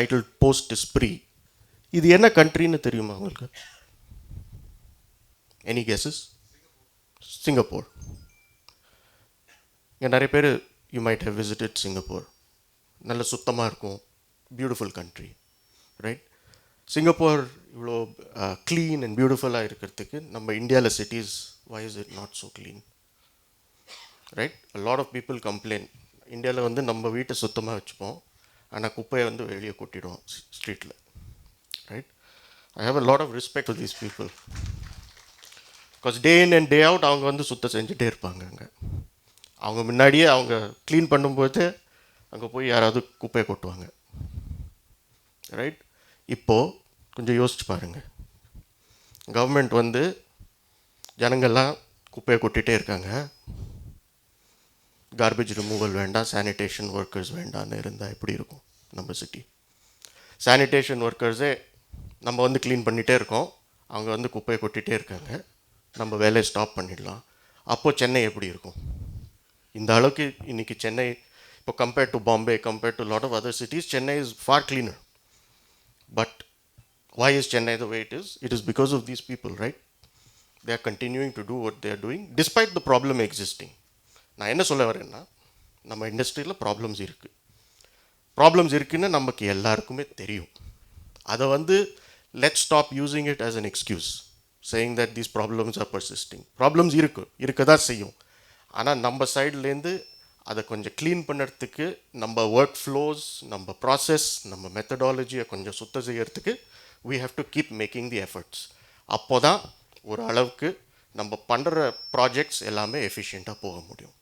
titled Post Spree. இது என்ன கண்ட்ரின்னு தெரியுமா உங்களுக்கு? Any guesses? சிங்கப்பூர். இங்கே நிறைய பேர் you might have visited Singapore. நல்ல சுத்தமாக இருக்கும், பியூட்டிஃபுல் கண்ட்ரி, ரைட்? சிங்கப்பூர் இவ்வளோ க்ளீன் அண்ட் பியூட்டிஃபுல்லாக இருக்கிறதுக்கு நம்ம இந்தியாவில் cities why is it not so clean, right? Lot of people complain. இந்தியாவில் வந்து நம்ம வீட்டை சுத்தமாக வச்சுப்போம், ஆனால் குப்பையை வந்து வெளியே கொட்டிடுவோம் ஸ்ட்ரீட்டில், right? I have a lot of respect to these people. Because day in and day out அவங்க வந்து சுத்தம் செஞ்சுட்டே இருப்பாங்க. அங்கே அவங்க முன்னாடியே அவங்க க்ளீன் பண்ணும்போது அங்கே போய் யாராவது குப்பையை கொட்டுவாங்க, ரைட்? இப்போது கொஞ்சம் யோசிச்சு பாருங்கள். கவர்மெண்ட் வந்து ஜனங்கள்லாம் குப்பையை கொட்டிகிட்டே இருக்காங்க. கார்பேஜ் ரிமூவல் வேண்டாம், சானிடேஷன் ஒர்க்கர்ஸ் வேண்டான்னு இருந்தால் எப்படி இருக்கும் நம்ம சிட்டி? சானிடேஷன் ஒர்க்கர்ஸே நம்ம வந்து க்ளீன் பண்ணிகிட்டே இருக்கோம், அவங்க வந்து குப்பையை கொட்டிகிட்டே இருக்காங்க, நம்ம வேலையை ஸ்டாப் பண்ணிடலாம். அப்போது சென்னை எப்படி இருக்கும்? இந்த அளவுக்கு இன்றைக்கி சென்னை இப்போ compared to Bombay, compared to lot of other cities, Chennai is far cleaner. But why is Chennai the way it is? It is because of these people, right? They are continuing to do what they are doing despite the problem existing. நான் என்ன சொல்ல வரேன்னா, நம்ம இண்டஸ்ட்ரியில் problems இருக்குன்னு நமக்கு எல்லாருக்குமே தெரியும். அதை வந்து let stop using it as an excuse, saying that these problems are persisting. Problems இருக்க தான் செய்யும். ஆனால் நம்ம சைட்லேருந்து அதை கொஞ்சம் க்ளீன் பண்ணுறதுக்கு, நம்ம ஒர்க் ஃப்ளோஸ், நம்ம ப்ராசஸ், நம்ம மெத்தடாலஜியை கொஞ்சம் சுத்தம் செய்யறதுக்கு we have to keep making the efforts. அப்போ தான் ஒரு அளவுக்கு நம்ம பண்ணுற ப்ராஜெக்ட்ஸ் எல்லாமே எஃபிஷியண்ட்டாக போக முடியும்.